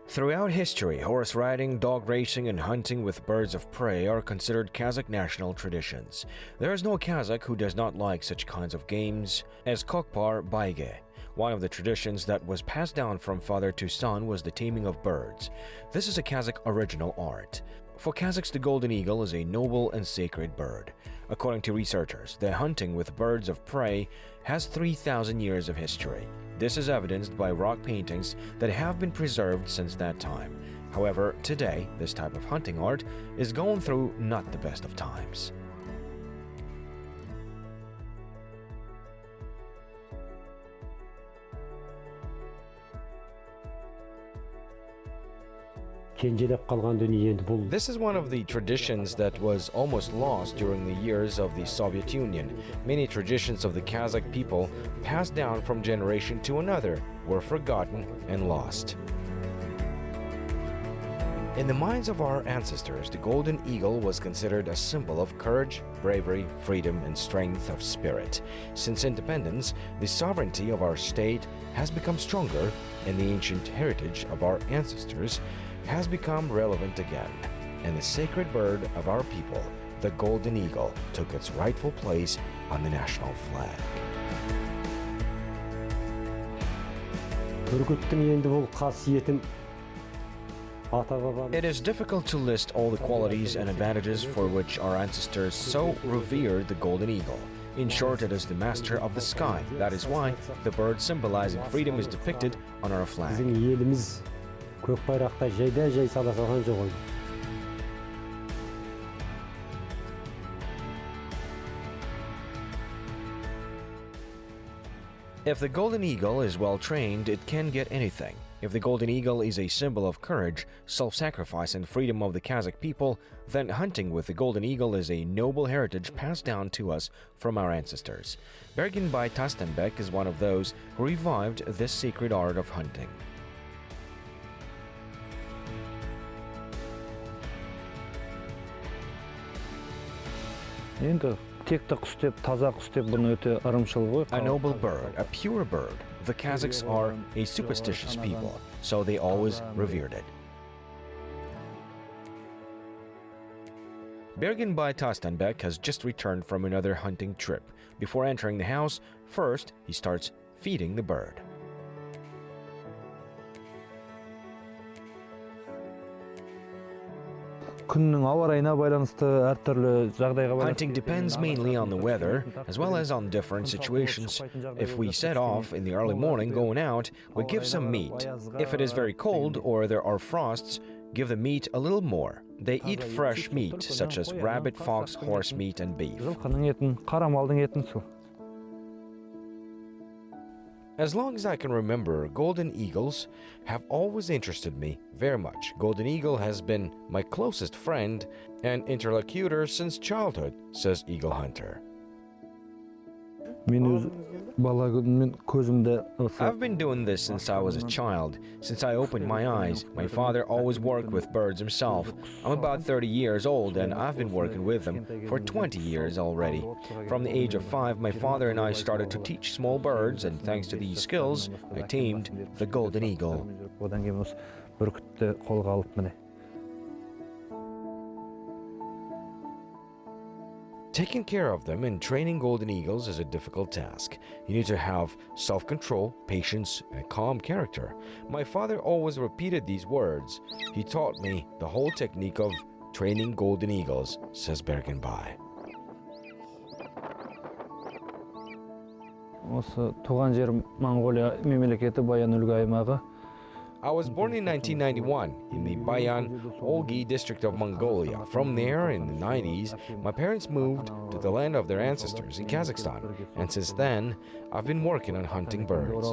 Throughout history, horse riding, dog racing, and hunting with birds of prey are considered Kazakh national traditions. There is no Kazakh who does not like such kinds of games as kokpar baige. One of the traditions that was passed down from father to son was the taming of birds. This is a Kazakh original art. For Kazakhs, the golden eagle is a noble and sacred bird. According to researchers, the hunting with birds of prey has 3,000 years of history. This is evidenced by rock paintings that have been preserved since that time. However, today, this type of hunting art is going through not the best of times. This is one of the traditions that was almost lost during the years of the Soviet Union. Many traditions of the Kazakh people, passed down from generation to another, were forgotten and lost. In the minds of our ancestors, the golden eagle was considered a symbol of courage, bravery, freedom, and strength of spirit. Since independence, the sovereignty of our state has become stronger, and the ancient heritage of our ancestors has become relevant again, and the sacred bird of our people, the golden eagle, took its rightful place on the national flag. It is difficult to list all the qualities and advantages for which our ancestors so revered the golden eagle. In short, it is the master of the sky. That is why the bird symbolizing freedom is depicted on our flag. If the golden eagle is well trained, it can get anything. If the golden eagle is a symbol of courage, self-sacrifice, and freedom of the Kazakh people, then hunting with the golden eagle is a noble heritage passed down to us from our ancestors. Bergenbay Tastanbek is one of those who revived this sacred art of hunting. A noble bird, a pure bird. The Kazakhs are a superstitious people, so they always revered it. Bergenbay Tastanbek has just returned from another hunting trip. Before entering the house, first he starts feeding the bird. Hunting depends mainly on the weather, as well as on different situations. If we set off in the early morning going out, we give some meat. If it is very cold or there are frosts, give the meat a little more. They eat fresh meat, such as rabbit, fox, horse meat, and beef. As long as I can remember, golden eagles have always interested me very much. Golden eagle has been my closest friend and interlocutor since childhood, says eagle hunter. I've been doing this since I was a child. Since I opened my eyes, my father always worked with birds himself. I'm about 30 years old and I've been working with them for 20 years already. From the age of 5, my father and I started to teach small birds, and thanks to these skills, I tamed the golden eagle. Taking care of them and training golden eagles is a difficult task. You need to have self-control, patience, and a calm character. My father always repeated these words. He taught me the whole technique of training golden eagles, says Bergenbay. I was born in 1991 in the Bayan Olgi district of Mongolia. From there, in the 90s, my parents moved to the land of their ancestors in Kazakhstan, and since then, I've been working on hunting birds.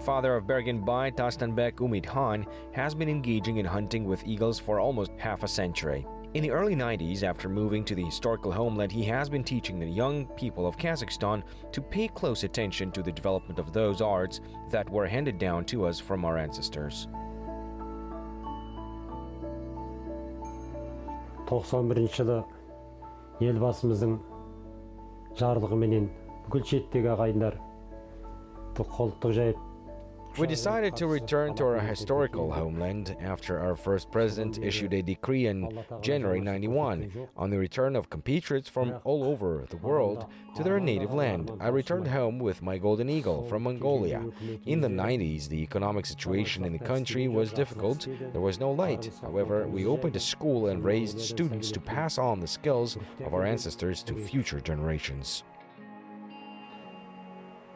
Father of Bergenbay Tastanbek Umid Khan has been engaging in hunting with eagles for almost half a century. In the early 90s, after moving to the historical homeland, he has been teaching the young people of Kazakhstan to pay close attention to the development of those arts that were handed down to us from our ancestors. 91 жылы елбасымыздың жарлығыменен бүкіл шеттегі ағайындар қолтық жайып. We decided to return to our historical homeland after our first president issued a decree in January 91 on the return of compatriots from all over the world to their native land. I returned home with my golden eagle from Mongolia. In the 90s, the economic situation in the country was difficult. There was no light. However, we opened a school and raised students to pass on the skills of our ancestors to future generations.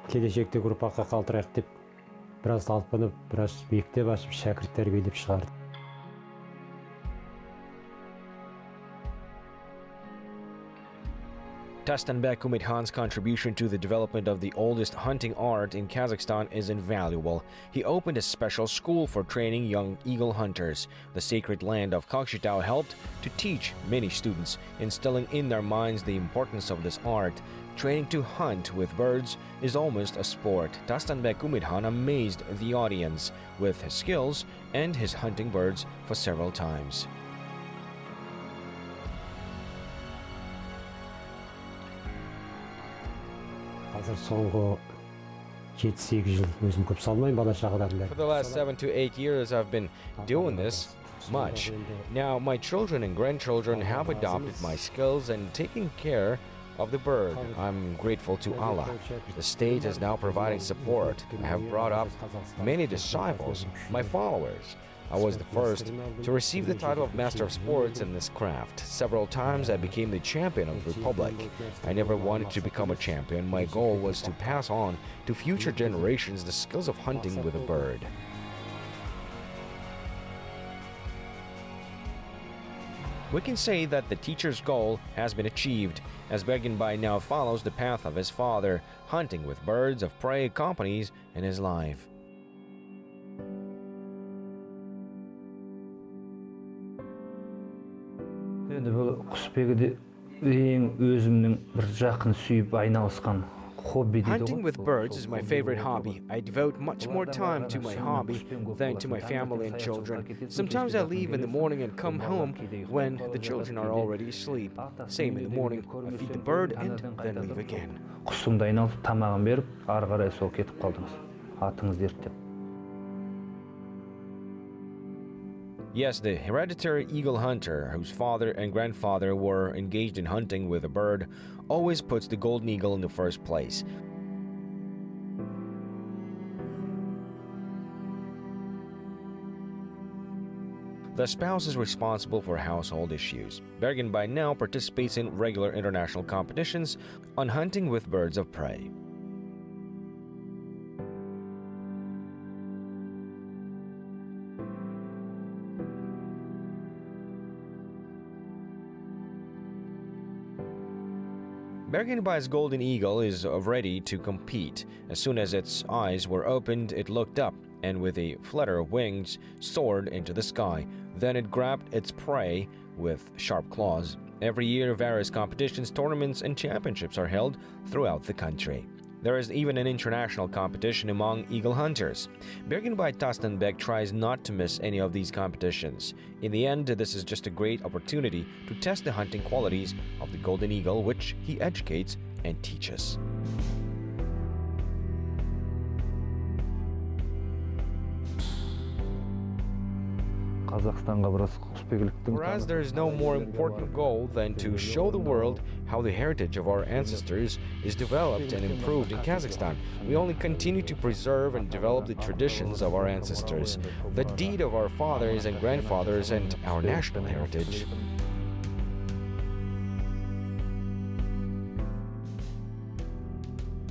Келешекте ұрпаққа қалдырайық деп біраз талпынып, біраз мектеп ашып, шәкірт тәрбиелеп шығарды. Tastanbek Umidhan's contribution to the development of the oldest hunting art in Kazakhstan is invaluable. He opened a special school for training young eagle hunters. The sacred land of Kokshetau helped to teach many students, instilling in their minds the importance of this art. Training to hunt with birds is almost a sport. Tastanbek Umidhan amazed the audience with his skills and his hunting birds for several times. Қазір соңғы 7-8 жыл өзім көп салмайым бала шағадарында. For the last 7 to 8 years I've been doing this much. Now my children and grandchildren have adopted my skills and taken care of the bird. I'm grateful to Allah. The state is now providing support. I have brought up many disciples, my followers. I was the first to receive the title of Master of Sports in this craft. Several times I became the champion of the Republic. I never wanted to become a champion. My goal was to pass on to future generations the skills of hunting with a bird. We can say that the teacher's goal has been achieved, as Bergenbay now follows the path of his father. Hunting with birds of prey accompanies in his life. Енді бұл құсбегіде ең өзімнің бір жақын сүйіп айналысқан хобби дейді ғой. Hunting with birds is my favorite hobby. I devote much more time to my hobby than to my family and children. Sometimes I leave in the morning and come home when the children are already asleep. Same in the morning, I feed the bird and then leave again. Құсымды айналып, тамағын беріп, ары қарай сол кетіп қалдыңыз. Атыңыз дерттеп. Yes, the hereditary eagle hunter, whose father and grandfather were engaged in hunting with a bird, always puts the golden eagle in the first place. The spouse is responsible for household issues. Bergenbay now participates in regular international competitions on hunting with birds of prey. Bergenbay's golden eagle is ready to compete. As soon as its eyes were opened, it looked up and with a flutter of wings soared into the sky. Then it grabbed its prey with sharp claws. Every year, various competitions, tournaments, and championships are held throughout the country. There is even an international competition among eagle hunters. Bergenbay Tastanbek tries not to miss any of these competitions. In the end, this is just a great opportunity to test the hunting qualities of the golden eagle, which he educates and teaches. For us, there is no more important goal than to show the world how the heritage of our ancestors is developed and improved in Kazakhstan. We only continue to preserve and develop the traditions of our ancestors, the deed of our fathers and grandfathers, and our national heritage.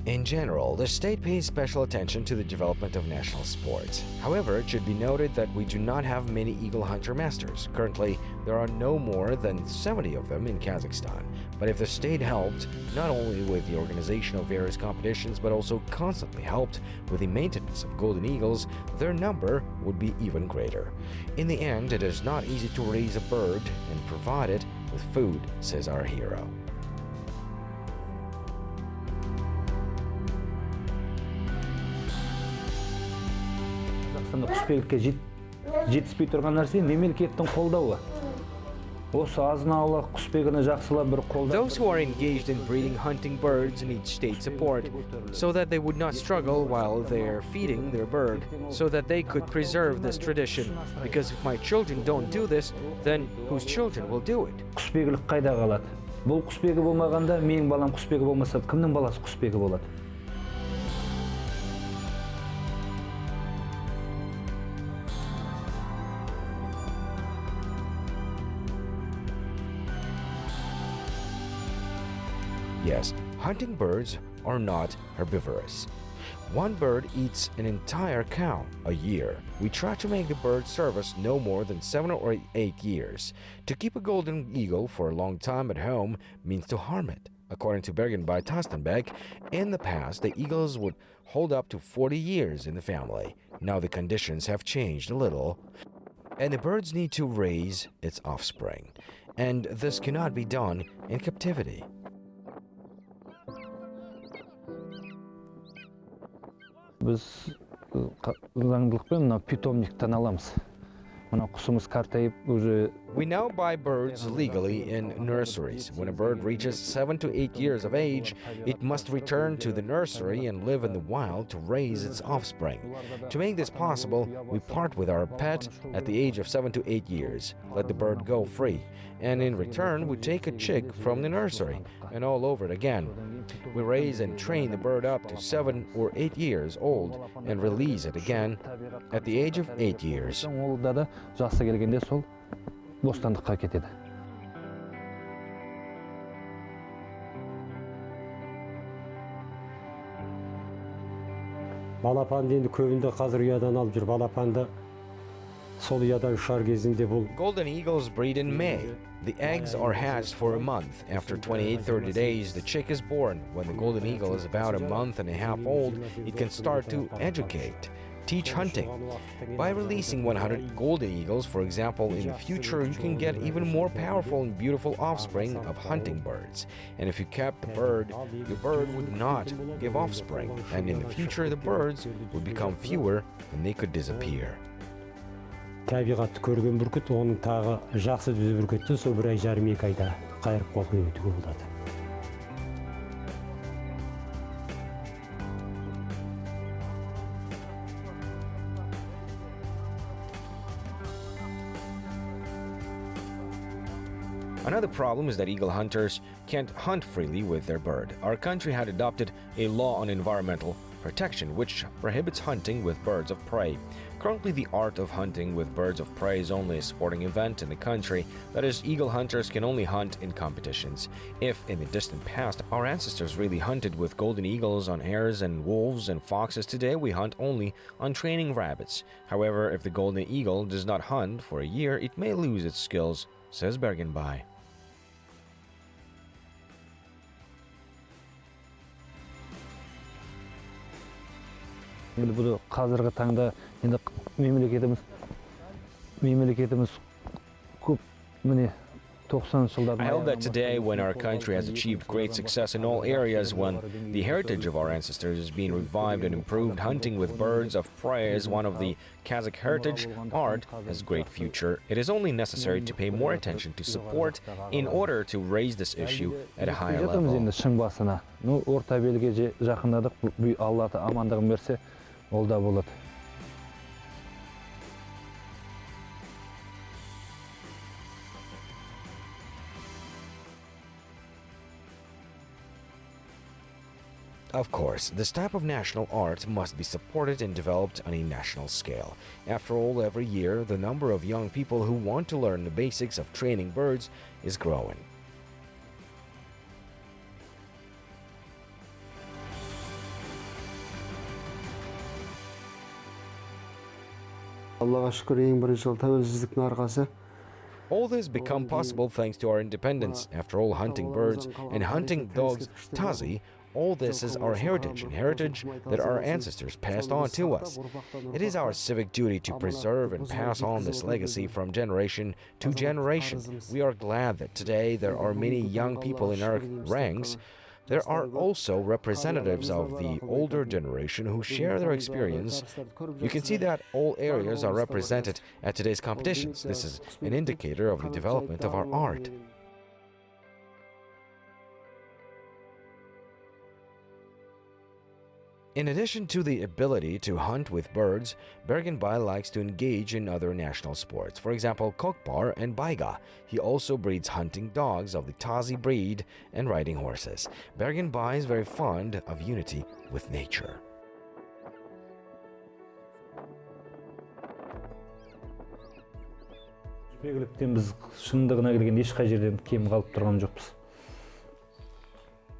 In general, the state pays special attention to the development of national sports. However, it should be noted that we do not have many eagle hunter masters. Currently, there are no more than 70 of them in Kazakhstan. But if the state helped, not only with the organization of various competitions, but also constantly helped with the maintenance of golden eagles, their number would be even greater. In the end, it is not easy to raise a bird and provide it with food, says our hero. Қазақстанда құсбегілікке жетіспей тұрған нәрсе мемлекеттің қолдауы. Мемлекет қолдауы болмаса құсбегілік дамымайды. Құсбегілік дамымайды. Құсбегілік дамыса құсбегілік дамиды. Құсбегілік дамыса мемлекет дамиды. Құсбегілік дамыса мемлекет дамиды. Осы азын-аулақ құсбегіні жақсылап бір қолдап. Those who are engaged in breeding hunting birds need state support so that they would not struggle while they're feeding their bird, so that they could preserve this tradition. Because if my children don't do this, then whose children will do it? Құсбегілік қайда қалады? Бұл құсбегі болмағанда, менің балам құсбегі болмаса, кімнің баласы құсбегі болады? Yes, hunting birds are not herbivorous. One bird eats an entire cow a year. We try to make the bird serve us no more than 7 or 8 years. To keep a golden eagle for a long time at home means to harm it. According to Bergenbay Tastanbek, in the past the eagles would hold up to 40 years in the family. Now the conditions have changed a little, and the birds need to raise its offspring. And this cannot be done in captivity. Біз заңдылықпен мына питомниктен аламыз. Мына құсымыз қартайып уже. We now buy birds legally in nurseries. When a bird reaches 7 to 8 years of age, it must return to the nursery and live in the wild to raise its offspring. To make this possible, we part with our pet at the age of 7 to 8 years, let the bird go free, and in return we take a chick from the nursery, and all over it again. We raise and train the bird up to 7 or 8 years old and release it again at the age of 8 years. Ол да жасы келгенде сол бостандыққа кетеді. Балапанды енді көбінде қазір ұядан алып жүр. Балапанды сол ұядан ұшар кезінде бұл. Golden eagles breed in May. The eggs are hatched for a month. After 28-30 days, the chick is born. When the golden eagle is about a month and a half old, it can start to educate, teach hunting. By releasing 100 golden eagles, for example, in the future you can get even more powerful and beautiful offspring of hunting birds. And if you kept the bird, your bird would not give offspring, and in the future the birds would become fewer and they could disappear. Табиғатты көрген бүркіт, оның тағы жақсы düz бүркітті сол 1 ай жарым 2 айда қайырып қалып өтуге болады. Another problem is that eagle hunters can't hunt freely with their bird. Our country had adopted a law on environmental protection which prohibits hunting with birds of prey. Currently, the art of hunting with birds of prey is only a sporting event in the country. That is, eagle hunters can only hunt in competitions. If, in the distant past, our ancestors really hunted with golden eagles on hares and wolves and foxes, today we hunt only on training rabbits. However, if the golden eagle does not hunt for a year, it may lose its skills, says Bergenbay. Бұл қазіргі таңда енді мемлекетіміз көп міне 90 жылдарда. I hope that today, when our country has achieved great success in all areas, when the heritage of our ancestors is being revived and improved, hunting with birds of prey is one of the Kazakh heritage art has great future. It is only necessary to pay more attention to support in order to raise this issue at a higher level. Енді шың басына. Орта белге жақындадық. Алла амандығын берсе, ол да болады. Of course, this type of national art must be supported and developed on a national scale. After all, every year, the number of young people who want to learn the basics of training birds is growing. Allah'a şükür en birinci yıl tavelsizlikin arqası. All this become possible thanks to our independence. After all, hunting birds and hunting dogs, Tazi, all this is our heritage and heritage that our ancestors passed on to us. It is our civic duty to preserve and pass on this legacy from generation to generation. We are glad that today there are many young people in our ranks There are also representatives of the older generation who share their experience. You can see that all areas are represented at today's competitions. This is an indicator of the development of our art. In addition to the ability to hunt with birds, Bergenbay likes to engage in other national sports, for example, kokpar and baiga. He also breeds hunting dogs of the Tazi breed and riding horses. Bergenbay is very fond of unity with nature. Біз шындығына келгенде ешқай жерден кем қалып тұрған жоқпыз.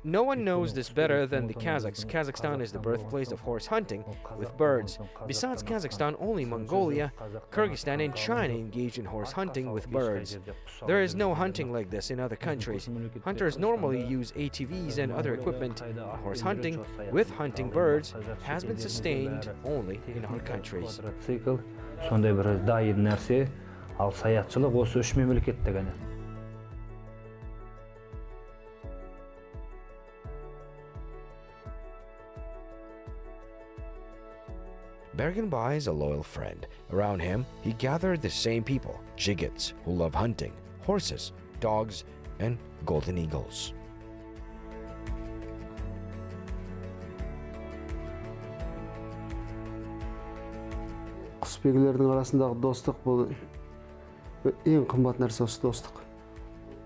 No one knows this better than the Kazakhs. Kazakhstan is the birthplace of horse hunting with birds. Besides Kazakhstan, only Mongolia, Kyrgyzstan, and China engage in horse hunting with birds. There is no hunting like this in other countries. Hunters normally use ATVs and other equipment. Horse hunting with hunting birds has been sustained only in our countries. Сондай бір дайын нәрсе, ал саятшылық осы үш мемлекетте ғана. Bergenbay is a loyal friend. Around him, he gathered the same people, Jigets, who love hunting, horses, dogs, and golden eagles. Құсбегілердің арасындағы достық бұл ең қымбат нәрсе осы достық.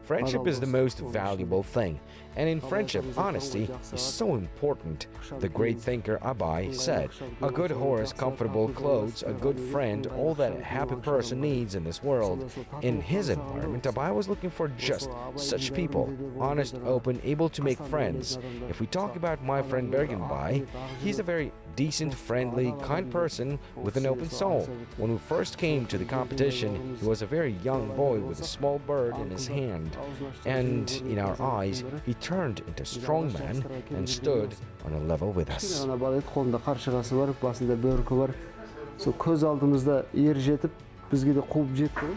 Friendship is the most valuable thing, and in friendship, honesty is so important. The great thinker Abai said, "A good horse, comfortable clothes, a good friend, all that a happy person needs in this world." In his environment, Abai was looking for just such people, honest, open, able to make friends. If we talk about my friend Bergenbay, he's a very decent, friendly, kind person with an open soul. When we first came to the competition, he was a very young boy with a small bird in his hand, and in our eyes, he turned into a strong man and stood on a level with us. Қолында қаршығасы бар, басында бөркі бар. Сол көз алдымызда ер жетіп, бізге де қуып жетті.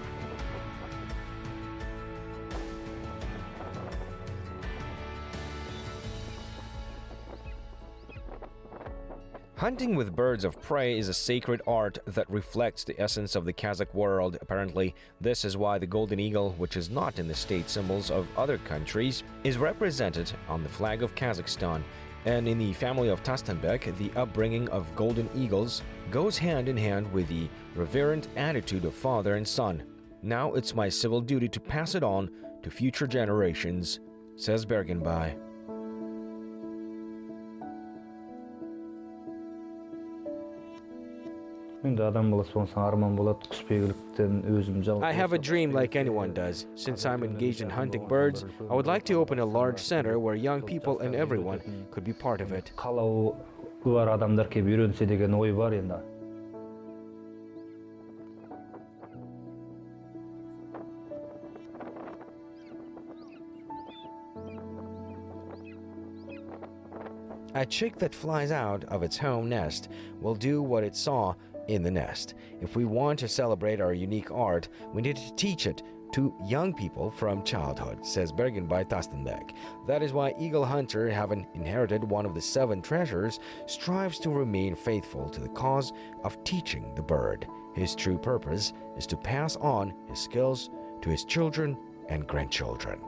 Hunting with birds of prey is a sacred art that reflects the essence of the Kazakh world. Apparently, this is why the golden eagle, which is not in the state symbols of other countries, is represented on the flag of Kazakhstan. And in the family of Tastanbek, the upbringing of golden eagles goes hand in hand with the reverent attitude of father and son. Now it's my civil duty to pass it on to future generations, says Bergenbay. I have a dream like anyone does. Since I'm engaged in hunting birds, I would like to open a large center where young people and everyone could be part of it. Қалауы бар адамдар келіп үйренсе деген ой бар енді. A chick that flies out of its home nest will do what it saw in the nest. If we want to celebrate our unique art, we need to teach it to young people from childhood, says Bergenbay Tastanbek. That is why Eagle Hunter, having inherited one of the 7 treasures, strives to remain faithful to the cause of teaching the bird. His true purpose is to pass on his skills to his children and grandchildren.